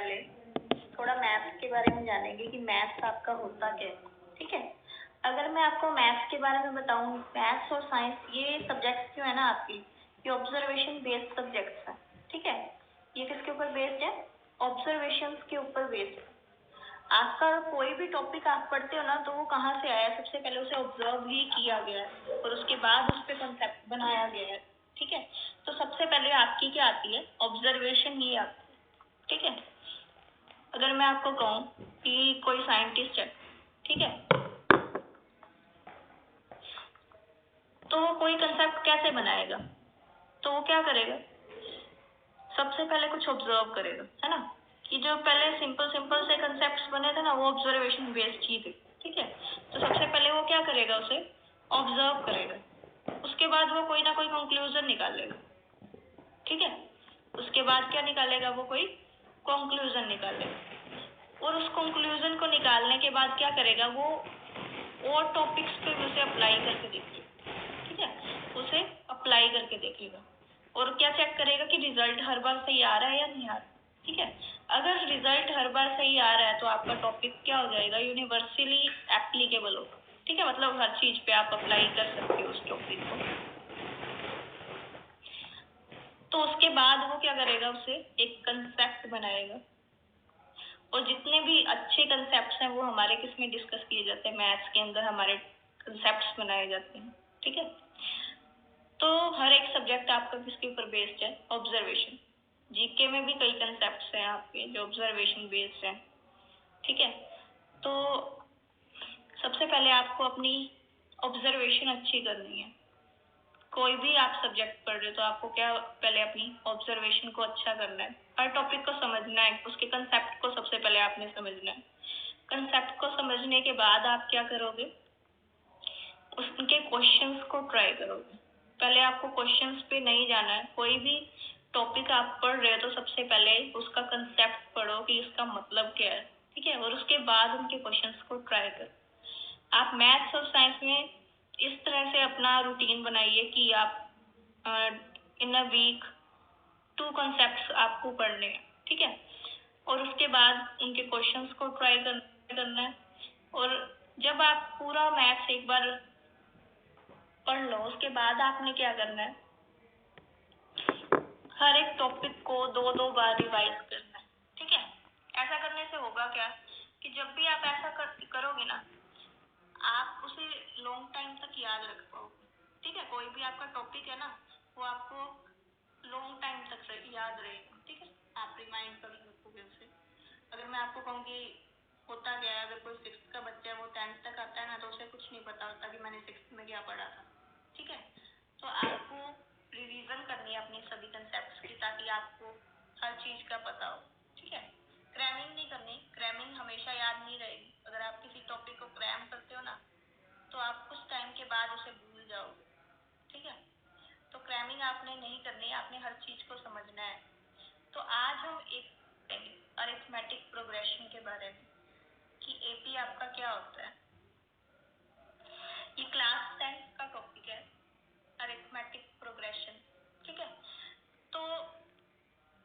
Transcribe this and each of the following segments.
पहले थोड़ा मैथ्स के बारे में जानेंगे कि मैथ्स आपका होता क्या है। ठीक है, अगर मैं आपको मैथ्स के बारे में बताऊं, मैथ्स और साइंस ये सब्जेक्ट्स जो है ना आपकी, ये ऑब्जर्वेशन बेस्ड सब्जेक्ट्स हैं। ठीक है, ये किसके ऊपर बेस्ड है? ऑब्जर्वेशंस के ऊपर बेस्ड है। आपका कोई भी टॉपिक आप पढ़ते हो ना, तो वो कहाँ से आया है? सबसे पहले उसे ऑब्जर्व ही किया गया है और उसके बाद उस पर कॉन्सेप्ट बनाया गया है। ठीक है, तो सबसे पहले आपकी क्या आती है? ऑब्जर्वेशन ही आती है। ठीक है, अगर मैं आपको कहूँ कि कोई साइंटिस्ट है, ठीक है, तो वो कोई कंसेप्ट कैसे बनाएगा? तो वो क्या करेगा? सबसे पहले कुछ ऑब्जर्व करेगा, है ना, कि जो पहले सिंपल सिंपल से कंसेप्ट्स बने थे ना, वो ऑब्जर्वेशन बेस्ड ही थे। ठीक है, तो सबसे पहले वो क्या करेगा? उसे ऑब्जर्व करेगा, उसके बाद वो कोई ना कोई कंक्लूजन निकालेगा। ठीक है, उसके बाद क्या निकालेगा? वो कोई कंक्लूजन निकालेगा और उस कंक्लूजन को निकालने के बाद क्या करेगा? वो और टॉपिक्स पे उसे अप्लाई करके देखेगा। ठीक है, उसे अप्लाई करके देखेगा और क्या चेक करेगा कि रिजल्ट हर बार सही आ रहा है या नहीं आ रहा। ठीक है, अगर रिजल्ट हर बार सही आ रहा है तो आपका टॉपिक क्या हो जाएगा? यूनिवर्सली एप्लीकेबल होगा। ठीक है, मतलब हर चीज पे आप अप्लाई कर सकते हो उस टॉपिक को। तो उसके बाद वो क्या करेगा? उसे एक कंसेप्ट बनाएगा और जितने भी अच्छे कंसेप्ट्स हैं वो हमारे किस में डिस्कस किए जाते हैं? मैथ्स के अंदर हमारे कंसेप्ट्स बनाए जाते हैं। ठीक है, तो हर एक सब्जेक्ट आपका किसके ऊपर बेस्ड है? ऑब्जर्वेशन। जीके में भी कई कंसेप्ट्स हैं आपके जो ऑब्जर्वेशन बेस्ड हैं। ठीक है, तो सबसे पहले आपको अपनी ऑब्जर्वेशन अच्छी करनी है। कोई भी आप सब्जेक्ट पढ़ रहे हो तो आपको क्या पहले अपनी ऑब्जर्वेशन को अच्छा करना है, हर टॉपिक को समझना है, उसके कंसेप्ट को सबसे पहले आपने समझना है। कंसेप्ट को समझने के बाद आप क्या करोगे? उसके क्वेश्चंस को ट्राई करोगे। पहले आपको क्वेश्चंस पे नहीं जाना है। कोई भी टॉपिक आप पढ़ रहे हो तो सबसे पहले उसका कंसेप्ट पढ़ो कि इसका मतलब क्या है। ठीक है, और उसके बाद उनके क्वेश्चंस को ट्राई करो। आप मैथ्स और साइंस में इस तरह से अपना रूटीन बनाइए कि आप इन अ वीक 2 कॉन्सेप्ट्स आपको पढ़ने हैं। ठीक है, और उसके बाद उनके क्वेश्चंस को ट्राई करना है। और जब आप पूरा मैथ्स एक बार पढ़ लो, उसके बाद आपने क्या करना है? हर एक टॉपिक को 2-2 बार रिवाइज करना है। ठीक है, ऐसा करने से होगा क्या कि जब भी आप ऐसा करोगे ना, आप उसे लॉन्ग टाइम तक याद रख पाओगे। ठीक है, कोई भी आपका टॉपिक है ना, वो आपको लॉन्ग टाइम तक याद रहेगा। ठीक है, आप रिमाइंड कर रखोगे उसे। अगर मैं आपको कहूँगी होता क्या है, अगर कोई 6th का बच्चा है वो 10th तक आता है ना, तो उसे कुछ नहीं पता होता कि मैंने 6th में क्या पढ़ा था। ठीक है, तो आपको रिवीजन करनी है अपनी सभी कंसेप्ट्स की, ताकि आपको हर चीज का पता हो। ठीक है, क्रैमिंग नहीं करनी। क्रैमिंग हमेशा याद नहीं रहेगी। अगर आप किसी टॉपिक को क्रैम करते हो ना, तो आप कुछ टाइम के बाद उसे भूल जाओगे। ठीक है, तो क्रैमिंग आपने नहीं करनी, आपने हर चीज को समझना है। तो आज हम एक अरिथमेटिक प्रोग्रेशन के बारे में, कि एपी आपका क्या होता है। ये क्लास 10 का टॉपिक है, अरिथमेटिक प्रोग्रेशन। ठीक है, तो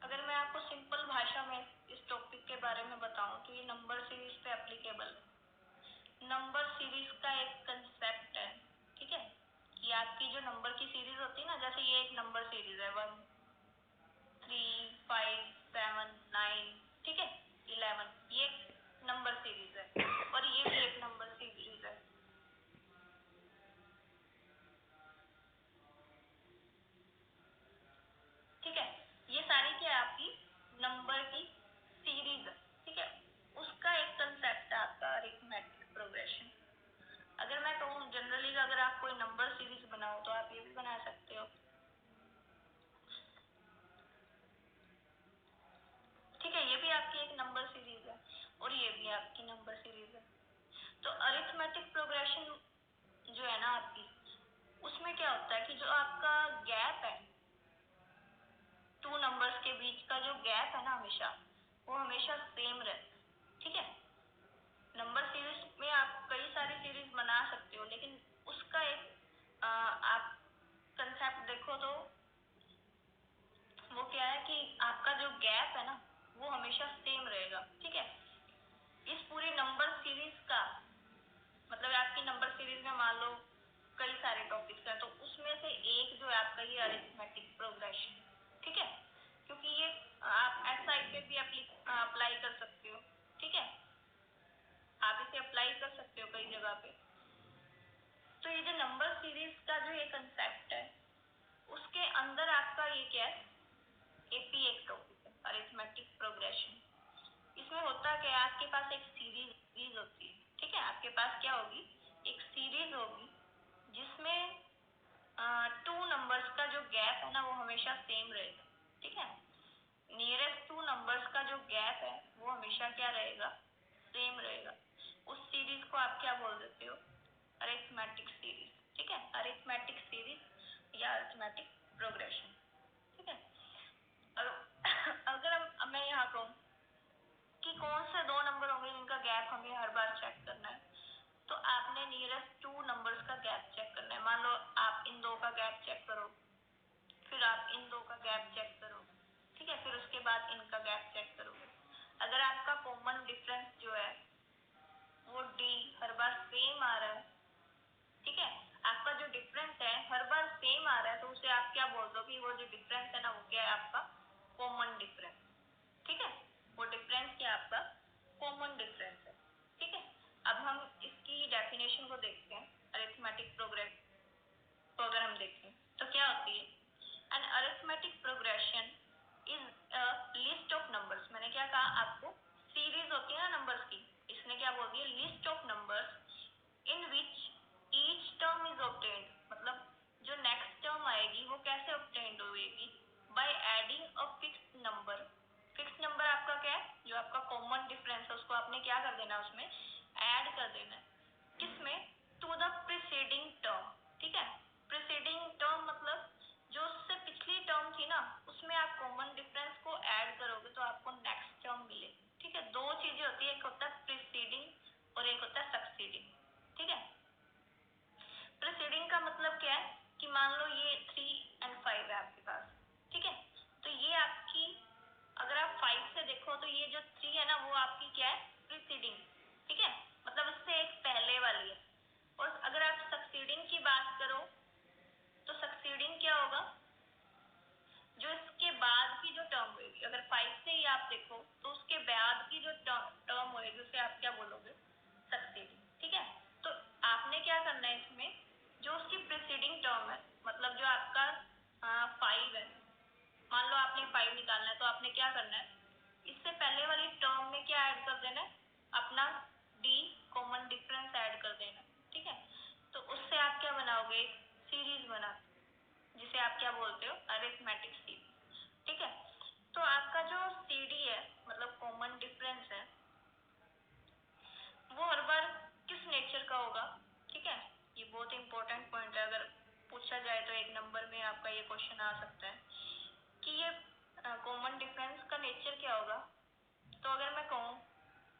अगर मैं आपको सिंपल भाषा में इस टॉपिक के बारे में बताऊं तो ये नंबर सीरीज पे एप्लीकेबल है। नंबर सीरीज का एक कंसेप्ट है। ठीक है, कि आपकी जो नंबर की सीरीज होती है ना, जैसे ये एक नंबर सीरीज है 1 3 5 7 9, ठीक है, 11, ये नंबर सीरीज है और ये भी एक नंबर सीरीज है। ठीक है, ये सारी क्या है? आपकी नंबर की सीरीज है। ठीक है, उसका एक कंसेप्ट है आपका अरिथमेटिक प्रोग्रेशन। अगर मैं कहूँ जनरली अगर आप कोई नंबर सीरीज बनाओ तो आप ये भी बना सकते हो। ठीक है, ये भी आपकी एक नंबर सीरीज है और ये भी आपकी नंबर सीरीज है। तो अरिथमेटिक प्रोग्रेशन जो है ना आपकी, उसमें क्या होता है कि जो आपका गैप है, 2 नंबर्स के बीच का जो गैप है ना, वो हमेशा सेम रहता है। ठीक है, नंबर सीरीज में आप कई सारी सीरीज बना सकते हो, लेकिन उसका एक आप कंसेप्ट देखो तो वो क्या है कि आपका जो गैप है ना, वो हमेशा सेम जो है आपका ये अरिथमेटिक प्रोग्रेशन, ठीक है, क्योंकि ये आप एसआई पे भी अप्लाई कर सकते हो, ठीक है, आप इसे अप्लाई कर सकते हो कई जगह पे। तो ये जो नंबर सीरीज का जो ये कंसेप्ट है उसके अंदर आपका ये क्या है, एपी एक टॉपिक है, अरिथमेटिक प्रोग्रेशन। इसमें होता क्या है, आपके पास एक सीरीज होती है, ठीक है, आपके पास क्या होगी, एक सीरीज होगी जिसमें 2 नंबर्स का जो गैप है ना वो हमेशा सेम रहेगा, ठीक है, नियरेस्ट 2 नंबर्स का जो गैप है वो हमेशा क्या रहेगा, सेम रहेगा। उस सीरीज को आप क्या बोल देते हो, अरिथमेटिक सीरीज, ठीक है, अरिथमेटिक सीरीज या अरिथमेटिक प्रोग्रेशन, ठीक है। अगर मैं यहाँ कहूँ कि कौन से 2 नंबर होंगे जिनका गैप हमें हर बार चेक करना है, तो आपने नियरेस्ट 2 नंबर्स का गैप चेक करना है। मान लो आप इन 2 का गैप चेक करो, फिर आप इन 2 का गैप चेक करो, ठीक है, फिर उसके बाद इनका गैप चेक करोगे। अगर आपका कॉमन डिफरेंस जो है वो डी हर बार सेम आ रहा है, ठीक है, आपका जो डिफरेंस है हर बार सेम आ रहा है, तो उसे आप क्या बोल दो कि वो जो डिफरेंस है ना वो क्या है, आपका कॉमन डिफरेंस, ठीक है, वो डिफरेंस क्या आपका कॉमन डिफरेंस है, ठीक है। अब हम इसकी डेफिनेशन को देखते हैं, अरिथमेटिक प्रोग्रेस को अगर हम देखें तो क्या होती है, an arithmetic progression is a list of numbers. मैंने क्या कहा आपको, सीरीज होती है ना नंबर्स की, इसने क्या बोल दिया, list of numbers in which each term is obtained, मतलब जो नेक्स्ट टर्म आएगी वो कैसे ऑब्टेन्ड होगी, by adding a fixed number. Fixed number आपका क्या है, जो आपका कॉमन डिफरेंस है उसको आपने क्या कर देना है, उसमें ऐड कर देना है, किसमें, टू द प्रीसीडिंग टर्म, ठीक है, प्रीसीडिंग टर्म मतलब जो उससे पिछली टर्म थी ना उसमें आप कॉमन डिफरेंस को ऐड करोगे तो आपको नेक्स्ट टर्म मिलेगी, ठीक है। 2 चीजें होती है, एक होता है प्रीसीडिंग और एक होता है सक्सीडिंग, ठीक है। प्रीसीडिंग का मतलब क्या है कि मान लो ये 3 और 5 है आपके पास, ठीक है, तो ये आपकी, अगर आप 5 से देखो तो ये जो 3 है ना वो आपकी क्या है, प्रीसीडिंग, ठीक है, मतलब इससे एक पहले वाली है। और अगर आप सक्सीडिंग की बात करो तो सक्सीडिंग क्या होगा, जो इसके बाद की जो टर्म होगी, अगर 5 से ही आप देखो तो उसके बाद की जो टर्म होगी उसे आप क्या बोलोगे, सक्सीडिंग, ठीक है। तो आपने क्या करना है इसमें, जो उसकी प्रीसीडिंग टर्म है, मतलब जो आपका 5 है, मान लो आपने 5 निकालना है तो आपने क्या करना है, इससे पहले वाली टर्म में क्या ऐड कर देना है, अपना डी कॉमन डिफरेंस ऐड कर देना, ठीक है। तो उससे आप क्या बनाओगे, एक सीरीज बना, जिसे आप क्या बोलते हो, अरिथमेटिक सीरीज, ठीक है। तो आपका जो सीडी है मतलब कॉमन डिफरेंस है वो हर बार किस नेचर का होगा, ठीक है, ये बहुत इंपॉर्टेंट पॉइंट है, अगर पूछा जाए तो एक नंबर में आपका ये क्वेश्चन आ सकता है कि ये कॉमन डिफरेंस का नेचर क्या होगा। तो अगर मैं कहूँ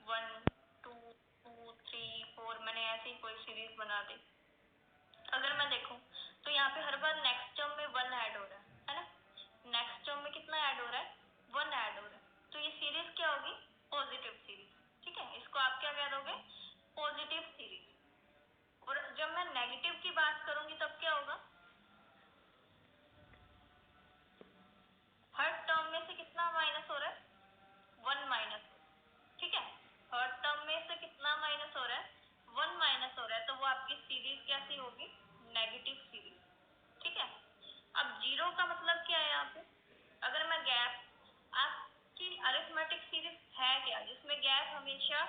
1 2 2 3 4, मैंने ऐसी कोई सीरीज बना दी, अगर मैं देखूं तो यहाँ पे हर बार नेक्स्ट टर्म में 1 ऐड हो रहा है ना, नेक्स्ट टर्म में कितना ऐड हो रहा है, 1 ऐड हो रहा है, तो ये सीरीज क्या होगी, पॉजिटिव सीरीज, ठीक है, इसको आप क्या कह दोगे, पॉजिटिव सीरीज। और जब मैं नेगेटिव की बात करूंगी तब क्या होगा, हर टर्म में से कितना माइनस हो रहा है, 1 माइनस, ठीक है, हर टर्म में से कितना माइनस हो रहा है, 1 माइनस हो रहा है, तो वो आपकी सीरीज कैसी होगी, नेगेटिव सीरीज, ठीक है। अब जीरो का मतलब क्या है यहाँ पे, अगर मैं गैप, आपकी अरिथमेटिक सीरीज है क्या जिसमें गैप हमेशा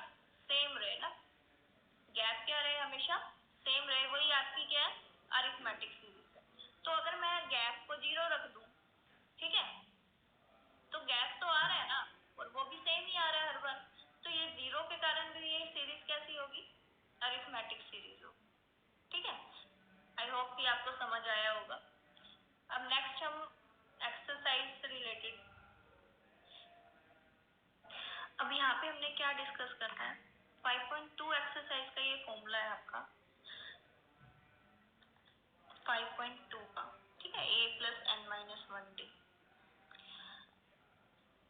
सेम रहे ना, गैप क्या रहे, हमेशा सेम रहे, वही आपकी क्या है, अरिथमेटिक सीरीज है। तो अगर मैं गैप को 0 रख दूं, ठीक है, तो गैप तो आ रहा है ना, और वो भी सेम ही आ रहा है हर बार, तो ये 0 के कारण भी ये सीरीज कैसी होगी, अरिथमेटिक सीरीज होगी, ठीक है। आई होप कि आपको समझ आया होगा। अब नेक्स्ट हम एक्सरसाइज से रिलेटेड, अब यहाँ पे हमने क्या डिस्कस करना है, 5.2 एक्सरसाइज का ये फॉर्मूला है आपका 5.2 का, ठीक है, a plus n minus 1d।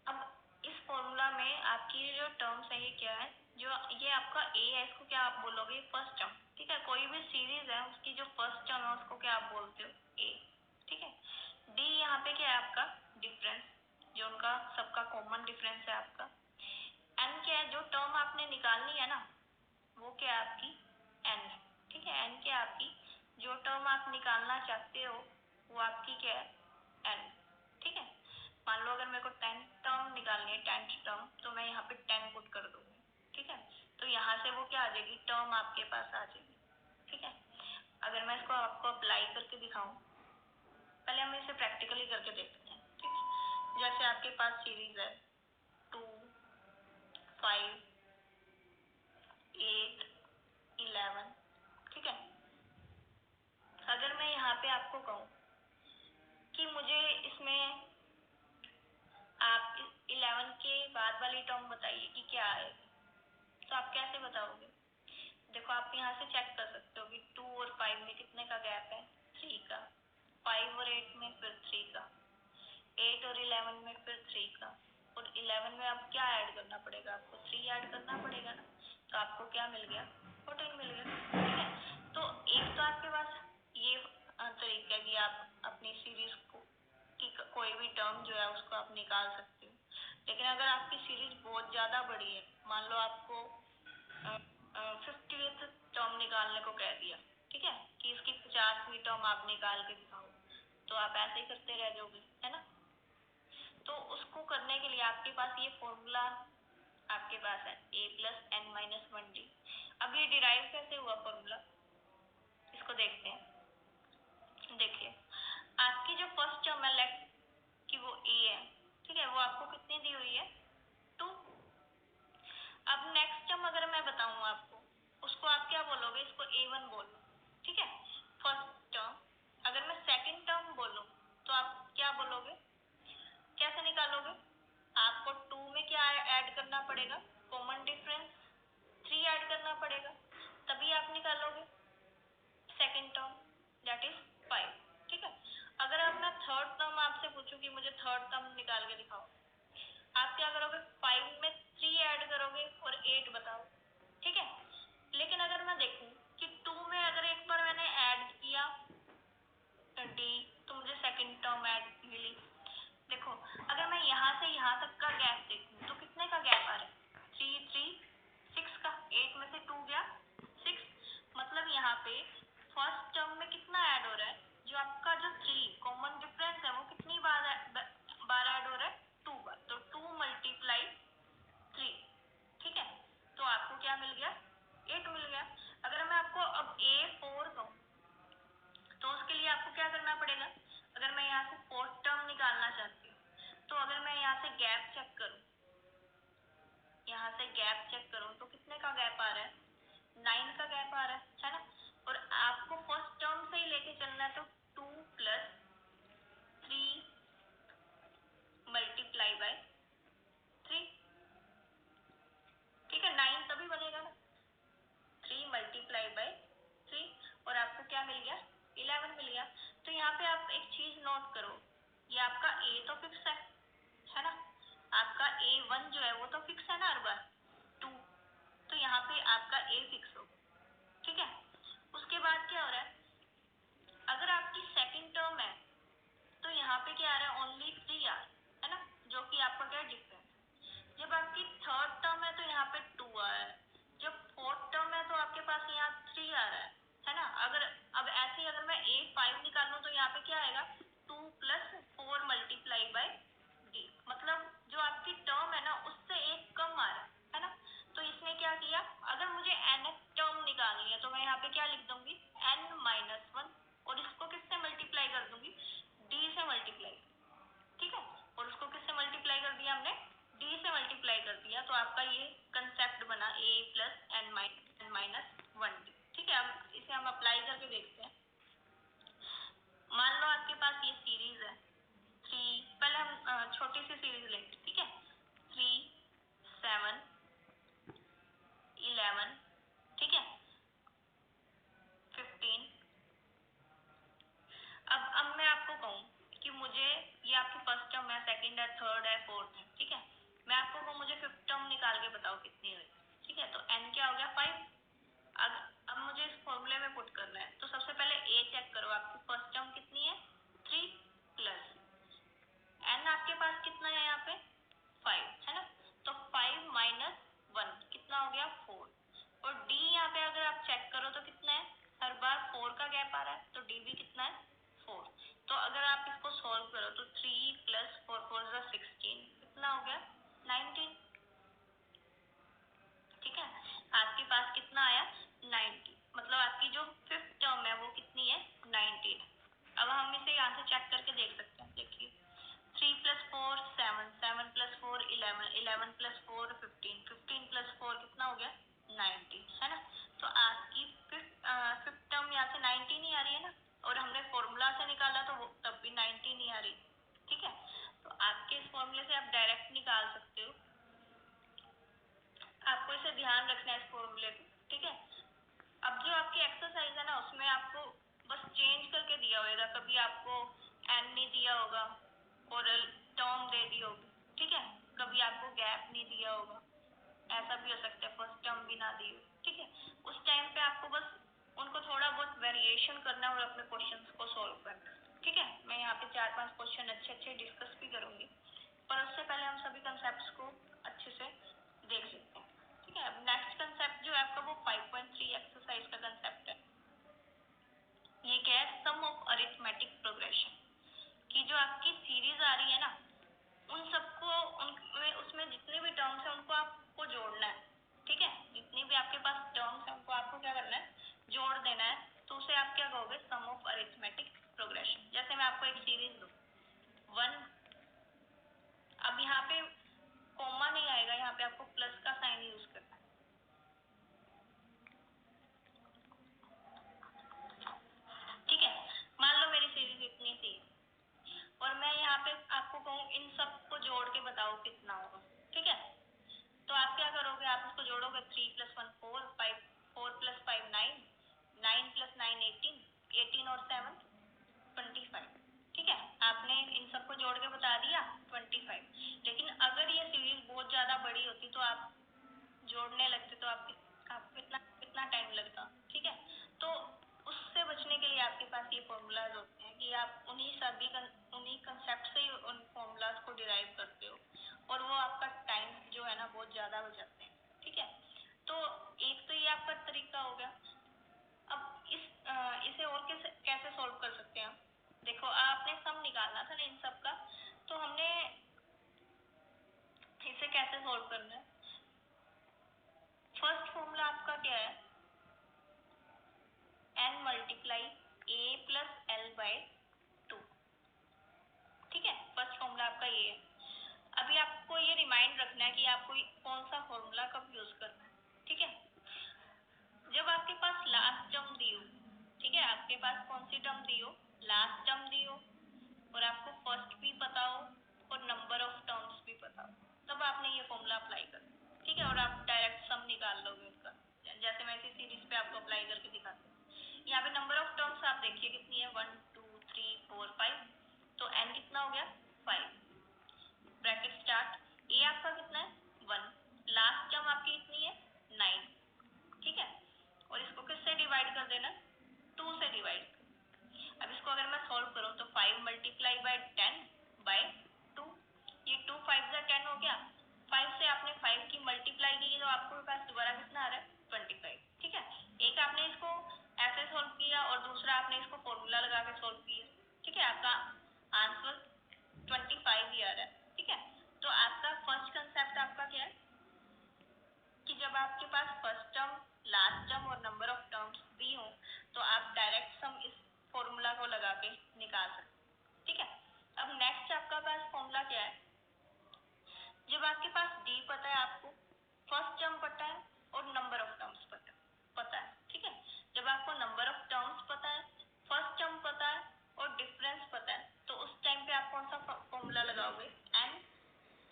अब इस फॉर्मूला में आपकी जो टर्म्स है ये क्या है, जो ये आपका a है इसको क्या आप बोलोगे, फर्स्ट टर्म, ठीक है, कोई भी सीरीज है उसकी जो फर्स्ट टर्म है उसको क्या आप बोलते हो, a, ठीक पे क्या है आपका डिफरेंस, जो उनका सबका कॉमन डिफरेंस है आपका। n क्या है, जो टर्म आपने निकालनी है ना वो क्या है आपकी n है, ठीक है। n क्या है आपकी, जो टर्म आप निकालना चाहते हो वो आपकी क्या है n, ठीक है। मान लो अगर मेरे को 10 टर्म निकालनी है, 10th टर्म, तो मैं यहाँ पे 10 पुट कर दूंगी, ठीक है। तो यहाँ से वो क्या आ जाएगी, टर्म आपके पास आ जाएगी, ठीक है। अगर मैं इसको आपको अप्लाई करके दिखाऊं, पहले हम इसे प्रैक्टिकली करके देखते हैं, ठीक है। जैसे आपके पास सीरीज है 2, 5, 8, 11, ठीक है। अगर मैं यहाँ पे आपको कहूँ कि मुझे इसमें आप 11 के बाद वाली टर्म बताइए कि क्या आएगी, तो आप कैसे बताओगे। देखो आप यहाँ से चेक कर सकते हो कि 2 और 5 में कितने का गैप है, 3 का। 5 और 8 में फिर 3 का। 8 और 11 में फिर 3 का। और 11 में अब क्या ऐड करना पड़ेगा आपको, 3 ऐड करना पड़ेगा ना। तो आपको क्या मिल गया, 14 मिल गया, ठीक है। तो एक तो आपके पास ये तरीका है कि आप अपनी सीरीज को कि कोई भी टर्म जो है उसको आप निकाल सकते हो। लेकिन अगर आपकी सीरीज बहुत ज्यादा बड़ी है, मान लो आपको 50th टर्म निकालने को कह दिया, ठीक है, कि इसकी 50वीं टर्म आप निकाल के दिखाओ, तो आप ऐसे ही करते रह जाओगे, है ना। तो उसको करने के लिए आपके पास ये फॉर्मूला आपके पास है a+n-1d। अब ये डिराइव कैसे हुआ फॉर्मूला, इसको देखते हैं। देखिए आपकी जो फर्स्ट टर्म है लेट कि वो a है, ठीक है, वो आपको कितनी दी हुई है, 2। अब नेक्स्ट टर्म अगर मैं बताऊं आपको, उसको आप क्या बोलोगे, इसको a1 बोलो, ठीक है, फर्स्ट टर्म। अगर मैं सेकंड टर्म बोलूं तो आप क्या बोलोगे, कैसे निकालोगे, आपको 2 में क्या ऐड करना पड़ेगा, कॉमन डिफरेंस 3 ऐड करना पड़ेगा, तभी आप निकालोगे सेकंड टर्म दैट इज 5, ठीक है। अगर अब मैं थर्ड टर्म आपसे पूछूं कि मुझे थर्ड टर्म निकाल के दिखाओ, आप क्या करोगे, 5 में 3 ऐड करोगे और 8 बताओ, ठीक है। लेकिन अगर मैं देखूं कि 2 में अगर एक बार मैंने ऐड किया d, तो मुझे सेकंड टर्म ऐड मिली। देखो अगर मैं यहाँ से यहाँ तक का गैप देखूं तो कितने का गैप आ रहा है, 3, 3, 6 का। 8 में से 2 गया 6, मतलब यहाँ पे फर्स्ट टर्म में कितना ऐड हो रहा है, जो आपका जो 3 कॉमन डिफरेंस है वो कितनी बार ऐड हो रहा है, 2 बार। तो 2 × 3, ठीक है। तो आपको क्या मिल गया, 8 मिल गया। अगर मैं आपको अब a4 कहूँ तो उसके लिए आपको क्या करना पड़ेगा, अगर मैं यहाँ से फोर्थ टर्म निकालना चाहती हूँ, तो अगर मैं यहाँ से गैप चेक करूँ, यहाँ से गैप चेक करूँ तो कितने का गैप आ रहा है, 9 का गैप आ रहा है ना। और आपको फर्स्ट टर्म से ही लेके चलना है, तो 2 + 3 × 3, ठीक है, 9 तभी बनेगा ना, 3 × 3, और आपको क्या मिल गया, 11 मिल गया। तो यहाँ पे आप एक चीज नोट करो, ये आपका a तो फिक्स है ना, आपका a1 जो है वो तो फिक्स है ना हर बार 2, तो यहाँ पे आपका a फिक्स हो, ठीक है। उसके बाद क्या हो रहा है, अगर आपकी सेकंड टर्म है तो यहाँ पे क्या आ रहा है, ओनली 3 आ, है ना, जो कि आपका क्या डिफरेंस। जब आपकी थर्ड टर्म है तो यहाँ पे 2 आ रहा है, जब फोर्थ टर्म है तो आपके पास यहाँ 3 आ रहा है ना। अगर अब ऐसे ही अगर मैं a5 निकालूं तो यहाँ पे क्या आएगा, 2 + 4 × d, मतलब जो आपकी टर्म है ना उससे एक कम आ रहा है ना। तो इसने क्या किया, अगर मुझे n टर्म निकालनी है तो मैं यहाँ पे क्या लिख दूंगी, n-1, और इसको किससे मल्टीप्लाई कर दूंगी, d से मल्टीप्लाई, ठीक है। और उसको किससे मल्टीप्लाई कर दिया हमने, d से मल्टीप्लाई कर दिया। तो आपका ये कंसेप्ट बना a + n-1d, ठीक है। अब इसे हम अप्लाई करके देखते हैं। मान लो आपके पास ये सीरीज है 3, पहले हम छोटी सी सीरीज लेंगे, ठीक है, 3, 7, 11, ठीक है, 15। अब मैं आपको कहूँ कि मुझे, ये आपकी फर्स्ट टर्म है, सेकंड है, थर्ड है, फोर्थ है, ठीक है, मैं आपको कहूँ मुझे फिफ्थ टर्म निकाल के बताओ कितनी हुई, ठीक है। तो n क्या हो गया, 5। अब मुझे इस फॉर्मूले में पुट करना है, तो सबसे पहले a चेक करो, आपकी फर्स्ट टर्म कितनी है, 3 प्लस आ रहा है, तो डी भी कितना है 4। तो अगर आप इसको सॉल्व करो तो 3 + 4 4 16, कितना हो गया 19। ठीक है, आपके पास कितना आया 90, मतलब आपकी जो फिफ्थ टर्म है वो कितनी है 19। अब हम इसे यहाँ से चेक करके देख सकते हैं, देखिए 3 + 4 7, 7 + 4 11, 11 + 4 15, 15 + 4 कितना हो गया 19, है ना। तो आपकी फिफ्थ टर्म यहाँ से 19 ही आ रही है ना, और हमने फॉर्मूला से निकाला तो वो तब भी 19 ही आ रही। ठीक है, तो आपके इस फॉर्मूले से आप डायरेक्ट निकाल सकते हो, आपको इसे ध्यान रखना है इस फॉर्मूले को। ठीक है, अब जो आपकी एक्सरसाइज है ना उसमें आपको बस चेंज करके दिया होगा, कभी आपको एन नहीं दिया होगा और टर्म दे दी होगी। ठीक है, कभी आपको गैप नहीं दिया होगा, ऐसा भी हो सकता है फर्स्ट टर्म भी ना दी हो। ठीक है, उस टाइम पे आपको बस उनको थोड़ा बहुत वेरिएशन करना और अपने क्वेश्चंस को सॉल्व करना। ठीक है, मैं यहाँ पे 4-5 क्वेश्चन अच्छे अच्छे डिस्कस भी करूंगी, पर उससे पहले हम सभी कंसेप्ट को अच्छे से देख लेते हैं। ठीक है, अब नेक्स्ट कंसेप्ट जो है आपका वो 5.3 एक्सरसाइज का कंसेप्ट है। ये क्या है, सम ऑफ अरिथमेटिक प्रोग्रेशन की जो आपकी सीरीज आ रही है ना, उन सबको उनमें उसमें जितने भी टर्म्स हैं उनको आपको जोड़ना है। ठीक है, जितनी भी आपके पास टर्म्स हैं उनको आपको क्या करना है, जोड़ देना है। तो उसे आप क्या कहोगे, सम ऑफ अरिथमेटिक प्रोग्रेशन। जैसे मैं आपको एक सीरीज दूं 1, अब यहाँ पे कॉमा नहीं आएगा, यहाँ पे आपको प्लस का साइन यूज करना है। ठीक है, मान लो मेरी सीरीज इतनी थी और मैं यहाँ पे आपको कहूँ इन सब को जोड़ के बताओ कितना होगा। ठीक है, तो आप क्या करोगे, आप इसको जोड़ोगे 3 + 1 4, 5 4 + 5 9, 9 + 9 18, 18 और 7 25। ठीक है, आपने इन सबको जोड़ के बता दिया 25। लेकिन अगर ये सीरीज बहुत ज्यादा बड़ी होती तो आप जोड़ने लगते तो आपको कितना कितना टाइम लगता। ठीक है, तो उससे बचने के लिए आपके पास ये फॉर्मूलाज होते हैं कि आप उन्हीं कंसेप्ट से ही उन फॉर्मूलाज को डिराइव करते हो, और वो आपका टाइम जो है ना बहुत ज्यादा बचाते हैं। ठीक है, तो एक तो ये आपका तरीका हो गया। अब इसे और कैसे कैसे सॉल्व कर सकते हैं हम, देखो आपने सम निकालना था ना इन सब का, तो हमने इसे कैसे सॉल्व करना है। फर्स्ट फॉर्मूला आपका क्या है, n × a + l/2। ठीक है, फर्स्ट फॉर्मूला आपका ये है। अभी आपको ये रिमाइंड रखना है कि आपको कौन सा फॉर्मूला कब यूज करना है। ठीक है, जब आपके पास लास्ट टर्म दी हो, ठीक है, आपके पास कौन सी टर्म दी हो, लास्ट टर्म दी हो, और आपको फर्स्ट भी पता हो और नंबर ऑफ टर्म्स भी पता हो, तब आपने ये फॉर्मूला अप्लाई करना। ठीक है, और आप डायरेक्ट सम निकाल लोगे उनका, जैसे मैं इसी सीरीज पे आपको अप्लाई करके दिखाती हूँ। यहाँ पे नंबर ऑफ टर्म्स आप देखिए कितनी है, 1 2 3 4 5, तो n कितना हो गया 5, ब्रैकेट स्टार्ट, a आपका कितना है 1, लास्ट टर्म आपकी कितनी है 9। ठीक है, और इसको किससे डिवाइड कर देना, 2 से डिवाइड। अब इसको अगर मैं सॉल्व करूं तो 5 × 10/2, ये 2 5 10 हो गया। 5 से आपने 5 की मल्टीप्लाई की तो आपको पास दोबारा कितना आ रहा है 25। ठीक है, एक आपने इसको ऐसे सॉल्व किया और दूसरा आपने इसको फॉर्मूला लगा के सॉल्व किया। ठीक है, आपका आंसर 25 ही आ रहा है। ठीक है, तो आपका फर्स्ट कंसेप्ट आपका क्या है कि जब आपके पास फर्स्ट टर्म, लास्ट टर्म और नंबर ऑफ टर्म्स भी हो तो आप डायरेक्ट सम इस फॉर्मूला को लगा के निकाल सकते। ठीक है, अब नेक्स्ट आपका पास फॉर्मूला क्या है, जब आपके पास d पता है, आपको फर्स्ट टर्म पता है और नंबर ऑफ टर्म्स पता है। ठीक है, जब आपको नंबर ऑफ टर्म्स पता है, फर्स्ट टर्म पता है और डिफरेंस पता है, तो उस टाइम पे आप कौन सा फॉर्मूला लगाओगे, n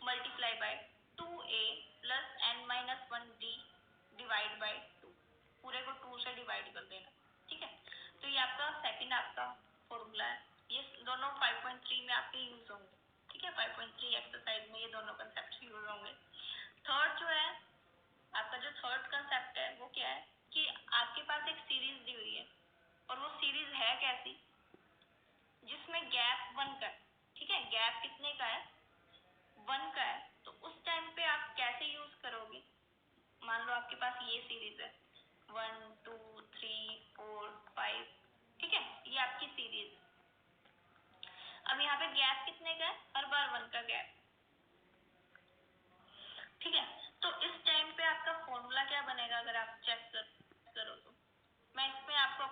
× 2a + n-1d / 2, पूरे को 2 से डिवाइड कर देना। ठीक है, तो ये आपका सेकंड आपका फॉर्मूला है, ये दोनों 5.3 में आपके यूज होंगे। ठीक है, 5.3 एक्सरसाइज में ये दोनों कंसेप्ट यूज होंगे। थर्ड जो है आपका, जो थर्ड कंसेप्ट है वो क्या है कि आपके पास एक सीरीज दी हुई है, और वो सीरीज है कैसी, जिसमें गैप 1 का है। ठीक है, गैप कितने का है 1 का है, तो उस टाइम पे आप कैसे यूज करोगे, मान लो आपके पास ये सीरीज है 1 2 3 4 5। ठीक है, कितने का है, हर बार 1 का गैप। ठीक है, तो इस टाइम पे आपका फॉर्मूला क्या बनेगा अगर आप चेक करो तो मैं इसमें आपको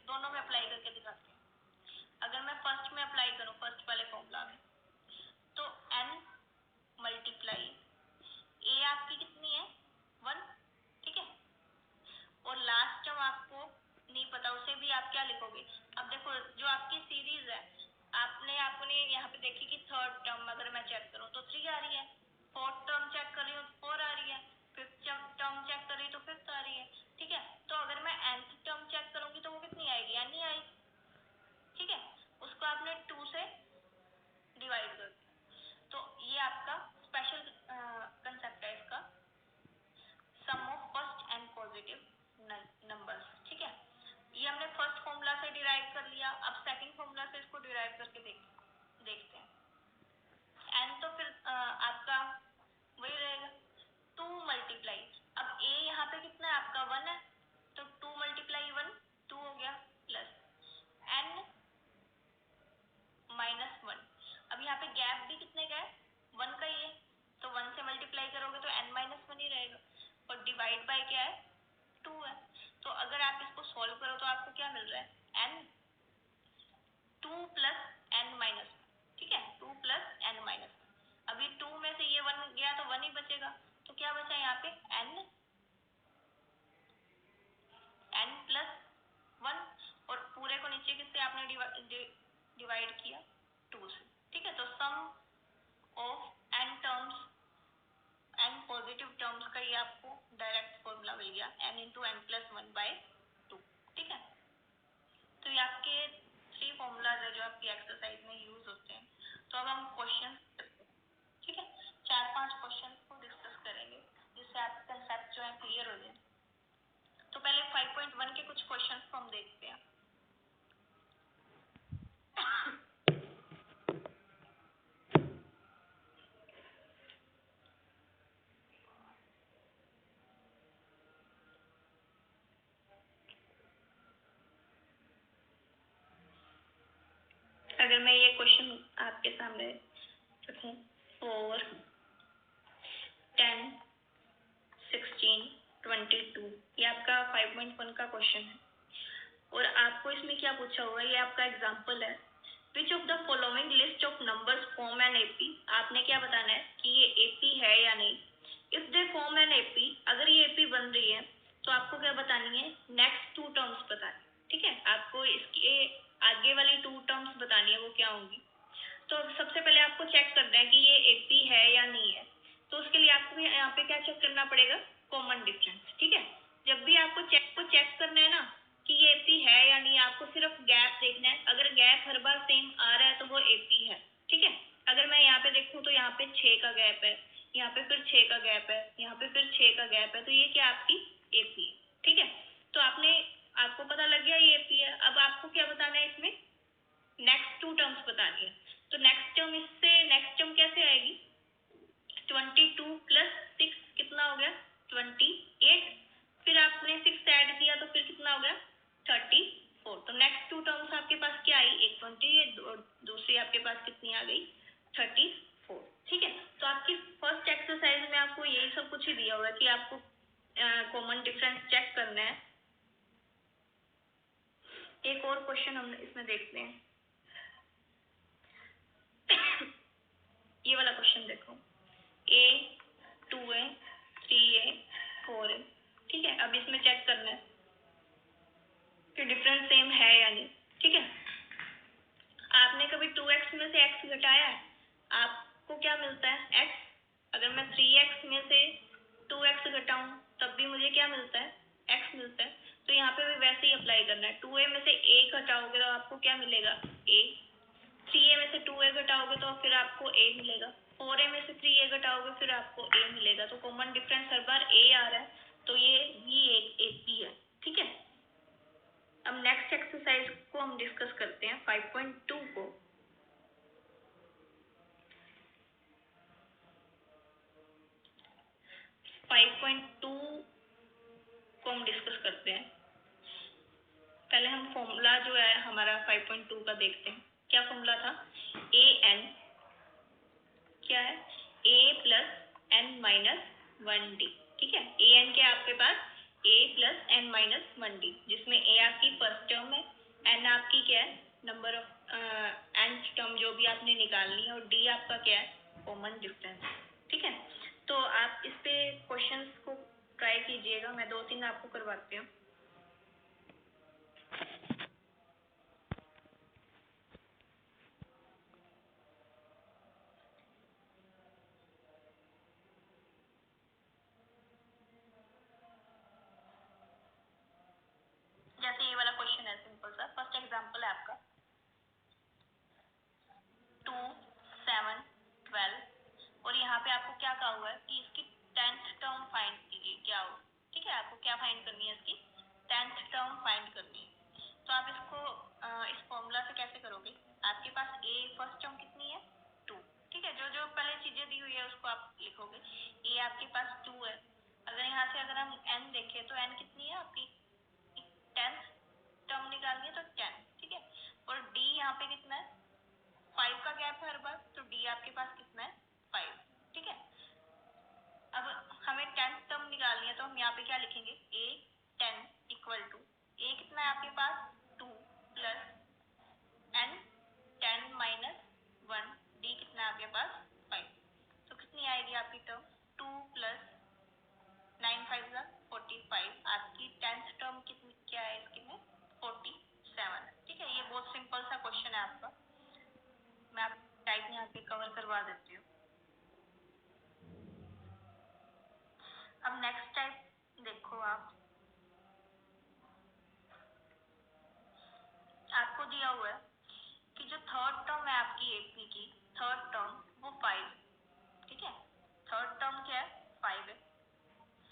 दोनों में अप्लाई करके दिखाती हूँ। अगर मैं फर्स्ट में अप्लाई करूँ, फर्स्ट वाले फॉर्मूला में, तो n मल्टीप्लाई a आपकी कितनी है 1, ठीक है, और लास्ट टर्म आपको नहीं पता, उसे भी आप क्या लिखोगे। अब देखो जो आपकी सीरीज है, आपने यहाँ पे देखी कि थर्ड टर्म अगर मैं चेक करूँ तो 3 आ रही है, फोर्थ टर्म चेक कर रही हूँ 4 आ रही है, फिफ्थ टर्म चेक कर रही हूँ तो 5th आ रही है। ठीक है, तो अगर मैं nth टर्म चेक करूंगी तो वो कितनी आएगी, n ही आएगी। ठीक है, उसको आपने 2 से डिवाइड कर दिया। तो ये आपका स्पेशल कंसेप्ट है इसका, sum of first and positive numbers. ठीक है, ये हमने फर्स्ट फॉर्मूला से डिराइव कर लिया। अब सेकंड फॉर्मूला से इसको डिराइव करके देखते हैं। एन तो फिर आपका वही रहेगा 2 मल्टीप्लाई, अब ए यहाँ पे कितना है आपका 1 है, तो 2 मल्टीप्लाई 1 2 हो गया, प्लस एन माइनस 1। अब यहाँ पे गैप भी कितने का है 1 का ही है, तो 1 से मल्टीप्लाई करोगे तो n माइनस 1 ही रहेगा, और डिवाइड बाय क्या है 2 है। तो अगर आप इसको सॉल्व करो तो आपको क्या मिल रहा है n 2 प्लस n माइनस 1। ठीक है, 2 प्लस n माइनस 1। अभी 2 में से ये 1 गया तो 1 ही बचेगा, तो क्या बचा यहाँ पे n प्लस 1, और पूरे को नीचे किससे आपने डिवाइड किया 2 से। ठीक है, तो sum of n terms, n positive terms का ये आपको डायरेक्ट फॉर्मूला मिल गया, n इंटू n प्लस 1/2। ठीक है, तो ये आपके 3 फॉर्मूलाज है जो आपकी एक्सरसाइज में यूज होते हैं। तो अब हम क्वेश्चन, ठीक है, 4-5 क्वेश्चन को डिस्कस करेंगे जिससे आपका कंसेप्ट जो है क्लियर हो जाए। तो पहले 5.1 के कुछ क्वेश्चन को हम देखते हैं। अगर मैं ये क्वेश्चन आपके सामने रखूं, 4, 10, 16, 22, ये आपका 5.1 का क्वेश्चन है, और आपको इसमें क्या पूछा हुआ है, ये आपका एग्जाम्पल है। Which of the following list of numbers form an AP, आपने क्या बताना है कि ये एपी है या नहीं। If they form an AP, अगर ये एपी बन रही है तो आपको क्या बतानी है, नेक्स्ट 2 टर्म्स बतानी। ठीक है, आपको इसके आगे वाली 2 टर्म्स बतानी है, वो क्या होंगी। तो सबसे पहले आपको चेक करना है कि ये एपी है या नहीं है, तो उसके लिए आपको यहाँ पे क्या चेक करना पड़ेगा, कॉमन डिफरेंस। ठीक है, जब भी आपको चेक करना है ना कि ये एपी है या नहीं, आपको सिर्फ गैप देखना है। अगर गैप हर बार सेम आ रहा है तो वो एपी है। ठीक है, अगर मैं यहाँ पे देखूँ तो यहाँ पे 6 का गैप है, यहाँ पे फिर 6 का गैप है, यहाँ पे फिर 6 का गैप है, तो ये क्या आपकी एपी है। ठीक है, तो आपको पता लग गया ये एपी है। अब आपको क्या बताना है, इसमें नेक्स्ट 2 टर्म्स बतानी है। तो नेक्स्ट टर्म, इससे नेक्स्ट टर्म कैसे आएगी, 22 प्लस 6 कितना हो गया 28, फिर आपने 6 ऐड किया तो फिर कितना हो गया 34। तो नेक्स्ट 2 टर्म्स आपके पास क्या आई, एक 28 और दूसरी आपके पास कितनी आ गई 34। ठीक है, तो आपकी फर्स्ट एक्सरसाइज में आपको यही सब कुछ ही दिया हुआ है कि आपको कॉमन डिफरेंस चेक करना है। एक और क्वेश्चन हम इसमें देखते हैं। ये वाला क्वेश्चन देखो, a 2a 3a 4a। ठीक है, अब इसमें चेक करना है कि डिफरेंस सेम है या नहीं। ठीक है, आपने कभी 2x में से x घटाया है, आपको क्या मिलता है x। अगर मैं 3x में से 2x घटाऊं तब भी मुझे क्या मिलता है, x मिलता है। तो यहाँ पे भी वैसे ही अप्लाई करना है, 2a में से a घटाओगे तो आपको क्या मिलेगा a, 3a में से 2a घटाओगे तो फिर आपको a मिलेगा, 4a में से 3a घटाओगे फिर आपको a मिलेगा। तो common difference her bar a आ रहा है, तो ये भी एक AP है। ठीक है, अब नेक्स्ट एक्सरसाइज को हम डिस्कस करते हैं 5.2 को। 5.2 को हम डिस्कस करते हैं। पहले हम फॉर्मूला जो है हमारा 5.2 का देखते हैं। क्या फॉर्मूला था, ए एन क्या है, ए प्लस एन माइनस 1 डी। ठीक है, ए एन क्या है आपके पास, ए प्लस एन माइनस 1 डी, जिसमें ए आपकी फर्स्ट टर्म है, एन आपकी क्या है, नंबर ऑफ एन टर्म जो भी आपने निकालनी है, और डी आपका क्या है, कॉमन डिफरेंस। ठीक है, तो आप इस पे क्वेश्चंस को ट्राई कीजिएगा, मैं 2-3 आपको करवाती हूँ। जैसे ये वाला क्वेश्चन है सिंपल सा, फर्स्ट एग्जांपल है आपका 2, 7, 12, और यहाँ पे आपको क्या कहा हुआ है कि इसकी 10th टर्म फाइंड कीजिए, क्या हो। ठीक है, आपको क्या फाइंड करनी है, इसकी 10th टर्म फाइंड करनी है। तो आप इसको इस फॉर्मूला से कैसे करोगे, आपके पास ए फर्स्ट टर्म कितनी है, 2। ठीक है, जो जो पहले चीजें दी हुई है उसको आप लिखोगे। ए आपके पास 2 है, अगर यहाँ से अगर हम एन देखें तो एन कितनी है आपकी, 10th टर्म निकालनी है तो 10। ठीक है, और डी यहाँ पे कितना है, 5 का गैप है हर बार, तो डी आपके पास कितना है, 5। ठीक है, अब हमें 10th टर्म निकालनी है, तो हम यहाँ पे क्या लिखेंगे, ए 10 इक्वल टू, ए कितना है आपके पास, 2 प्लस एन 10 माइनस 1, डी कितना है आपके पास, 5। तो कितनी आएगी आपकी टर्म, 2 प्लस 9 5 45, आपकी 10th टर्म कितनी क्या है इसके में, 47। ठीक है, ये बहुत सिंपल सा क्वेश्चन है आपका, मैं आप टाइप यहाँ पे कवर करवा देती हूँ। अब नेक्स्ट टाइप देखो आप, आपको दिया हुआ है कि जो थर्ड टर्म है आपकी एपी की, थर्ड टर्म वो 5। ठीक है, थर्ड टर्म क्या है, 5 है।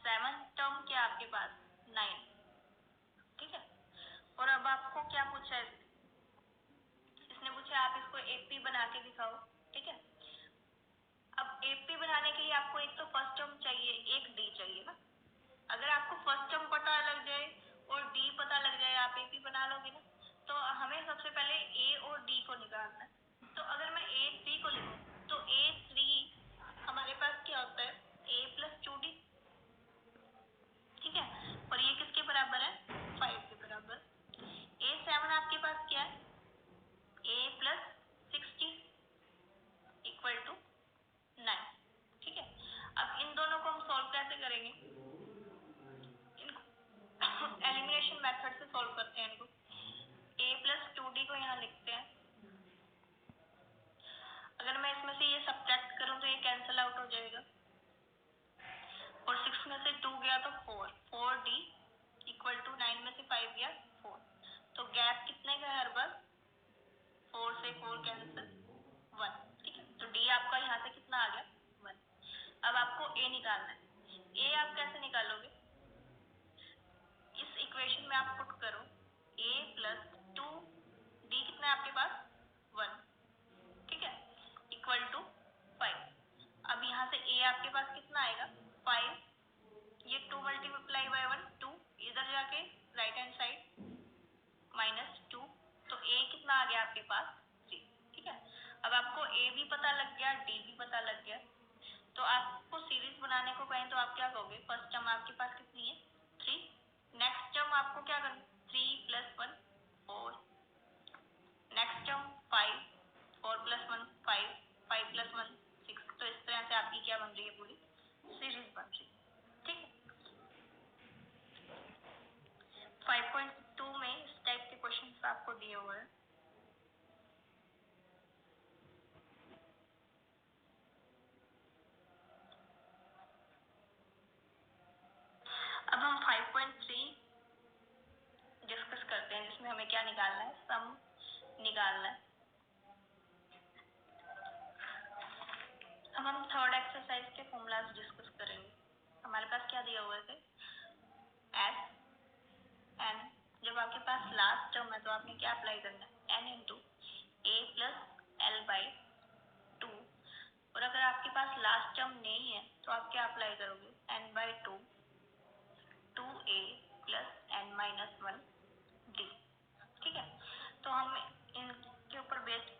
7th टर्म क्या है आपके पास, 9। ठीक है, और अब आपको क्या पूछा है, इसने पूछा आप इसको एपी बना के दिखाओ। ठीक है, अब एपी बनाने के लिए आपको एक तो फर्स्ट टर्म चाहिए, एक डी चाहिए ना। अगर आपको फर्स्ट टर्म पता लग जाए और डी पता लग जाए, आप एपी बना लोगे ना। तो हमें सबसे पहले ए और डी को निकालना है। तो अगर मैं ए 3 को लिखूं, तो ए 3 हमारे पास क्या होता है, ए प्लस 2डी। ठीक है, और ये किसके बराबर है, 5 के बराबर। ए 7 आपके पास क्या है, ए प्लस 60 इक्वल टू 9। ठीक है, अब इन दोनों को हम सॉल्व कैसे करेंगे, इनको एलिमिनेशन मेथड से सॉल्व करते हैं इनको। ए प्लस 2डी को यहाँ लिखते हैं, अगर मैं इसमें से ये सब्ट्रैक्ट करूं तो ये कैंसिल आउट हो जाएगा, और 6 में से 2 गया तो 4, 4d इक्वल टू 9 में से 5 गया 4। तो गैप कितने का है हर बार, 4 से 4 कैंसिल, 1। ठीक है, तो d आपका यहाँ से कितना आ गया, 1। अब आपको a निकालना है। a आप कैसे निकालोगे, इस इक्वेशन में आप पुट करो a प्लस 2d कितना है आपके पास, 1। ठीक है, इक्वल टू 5। अब यहाँ से a आपके पास कितना आएगा, 5, ये 2 मल्टीप्लाई बाय 1 2, इधर जाके राइट हैंड साइड -2, तो a कितना आ गया आपके पास, 3। ठीक है, अब आपको a भी पता लग गया, d भी पता लग गया, तो आपको सीरीज बनाने को कहें तो आप क्या कहोगे, फर्स्ट टर्म आपके पास कितनी है, 3। नेक्स्ट टर्म आपको क्या करना, 3 plus 1 4, next term 5, 4 plus 1 5, 5 plus 1 6। तो इस तरह से आपकी क्या बन रही है, पूरी सीरीज बन रही है। ठीक है, 5.2 में इस टाइप के क्वेश्चंस आपको दिए हुए हैं। अब हम 5.3 डिस्कस करते हैं, जिसमें हमें क्या निकालना है, सम निकालना है। अब हम थर्ड एक्सरसाइज के फॉर्मूलाज डिस्कस करेंगे। हमारे पास क्या दिया हुआ है, एस एन, जब आपके पास लास्ट टर्म है तो आपने क्या अप्लाई करना है, n into a plus l by 2, और अगर आपके पास लास्ट टर्म नहीं है तो आप क्या अप्लाई करोगे, n by 2 2a plus n minus 1 d. ठीक है, तो हम इनके ऊपर बेस्ड